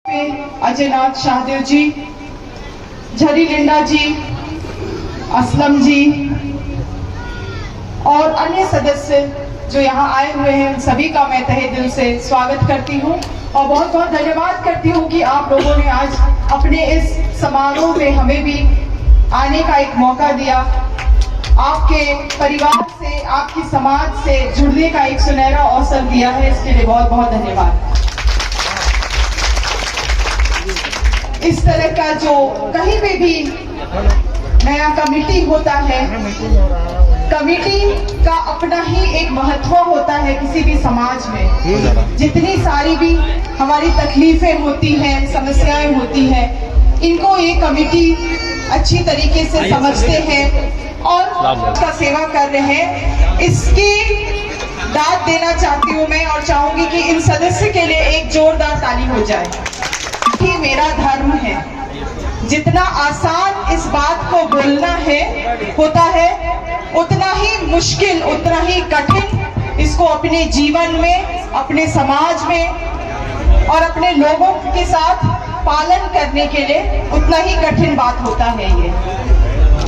अजयनाथ शाहदेव जी, झरी लिंडा जी, असलम जी और अन्य सदस्य जो यहाँ आए हुए हैं, उन सभी का मैं तहे दिल से स्वागत करती हूँ और बहुत बहुत धन्यवाद करती हूँ कि आप लोगों ने आज अपने इस समारोह में हमें भी आने का एक मौका दिया। आपके परिवार से, आपकी समाज से जुड़ने का एक सुनहरा अवसर दिया है, इसके लिए बहुत बहुत धन्यवाद। इस तरह का जो कहीं पे भी नया कमेटी होता है, कमेटी का अपना ही एक महत्व होता है किसी भी समाज में। जितनी सारी भी हमारी तकलीफें होती हैं, समस्याएं होती हैं, इनको ये कमेटी अच्छी तरीके से समझते हैं और उसका सेवा कर रहे हैं। इसकी दाद देना चाहती हूँ मैं और चाहूंगी कि इन सदस्य के लिए एक जोरदार ताली हो जाए। ही मेरा धर्म है। जितना आसान इस बात को बोलना होता है, उतना ही मुश्किल, उतना ही कठिन इसको अपने जीवन में, अपने समाज में और अपने लोगों के साथ पालन करने के लिए उतना ही कठिन बात होता है। ये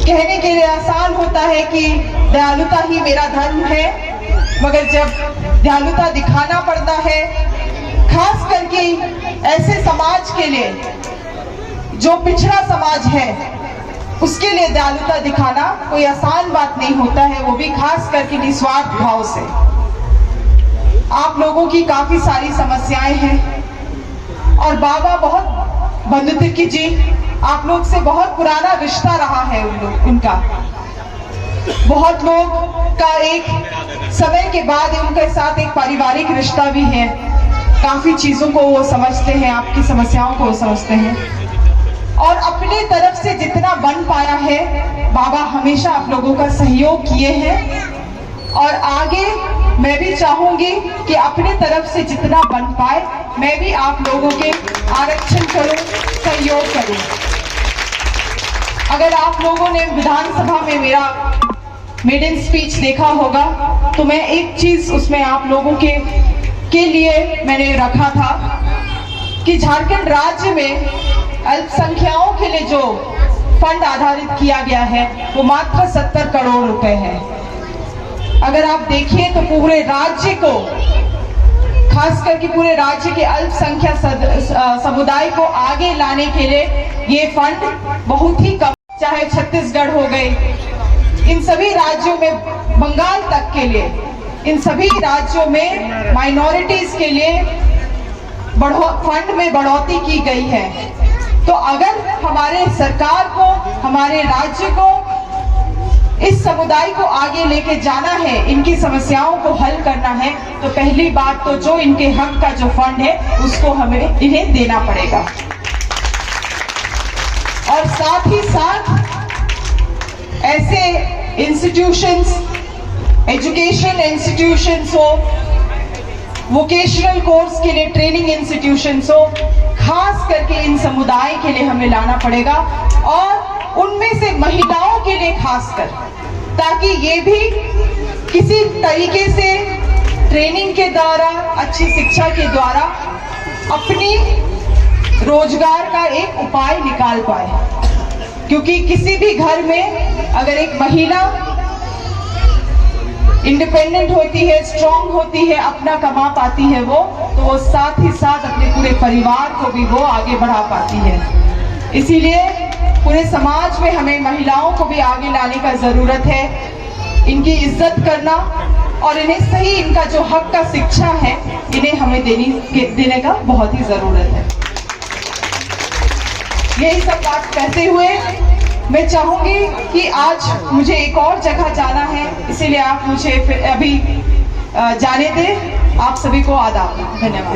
कहने के लिए आसान होता है कि दयालुता ही मेरा धर्म है, मगर जब दयालुता दिखाना पड़ता है, खास करके ऐसे समाज के लिए जो पिछड़ा समाज है, उसके लिए दयालुता दिखाना कोई आसान बात नहीं होता है, वो भी खास करके निस्वार्थ भाव से। आप लोगों की काफी सारी समस्याएं हैं और बाबा बहुत बंधुतिकी जी, आप लोग से बहुत पुराना रिश्ता रहा है उनका। बहुत लोग का एक समय के बाद उनके साथ एक पारिवारिक रिश्ता भी है। काफी चीजों को वो समझते हैं, आपकी समस्याओं को वो समझते हैं और अपने तरफ से जितना बन पाया है, बाबा हमेशा आप लोगों का सहयोग किए हैं और आगे मैं भी चाहूंगी कि अपने तरफ से जितना बन पाए, मैं भी आप लोगों के आरक्षण करूं, सहयोग करूं। अगर आप लोगों ने विधानसभा में मेरा मेडन स्पीच देखा होगा, तो मैं एक चीज उसमें आप लोगों के लिए मैंने रखा था कि झारखंड राज्य में अल्पसंख्याओं के लिए जो फंड आधारित किया गया है, वो मात्र 70 करोड़ रुपए है। अगर आप देखिए तो पूरे राज्य को, खास करके पूरे राज्य के अल्पसंख्यक समुदाय को आगे लाने के लिए ये फंड बहुत ही कम, चाहे छत्तीसगढ़ हो गए, इन सभी राज्यों में, बंगाल तक के लिए, इन सभी राज्यों में माइनॉरिटीज के लिए फंड में बढ़ोतरी की गई है। तो अगर हमारे सरकार को, हमारे राज्य को इस समुदाय को आगे लेके जाना है, इनकी समस्याओं को हल करना है, तो पहली बात तो जो इनके हक का जो फंड है, उसको हमें इन्हें देना पड़ेगा। और साथ ही साथ ऐसे इंस्टीट्यूशंस, एजुकेशन इंस्टीट्यूशंस हो, वोकेशनल कोर्स के लिए ट्रेनिंग इंस्टीट्यूशंस हो, खास करके इन समुदाय के लिए हमें लाना पड़ेगा और उनमें से महिलाओं के लिए खासकर, ताकि ये भी किसी तरीके से ट्रेनिंग के द्वारा, अच्छी शिक्षा के द्वारा अपनी रोजगार का एक उपाय निकाल पाए। क्योंकि किसी भी घर में अगर एक महिला इंडिपेंडेंट होती है, स्ट्रांग होती है, अपना कमा पाती है वो, तो वो साथ ही साथ अपने पूरे परिवार को भी वो आगे बढ़ा पाती है। इसीलिए पूरे समाज में हमें महिलाओं को भी आगे लाने का जरूरत है, इनकी इज्जत करना और इन्हें सही, इनका जो हक का शिक्षा है, इन्हें हमें देने का बहुत ही जरूरत है। यही सब बात कहते हुए मैं चाहूंगी कि आज मुझे एक और जगह जाना है, इसीलिए आप मुझे अभी जाने दें। आप सभी को आदाब, धन्यवाद।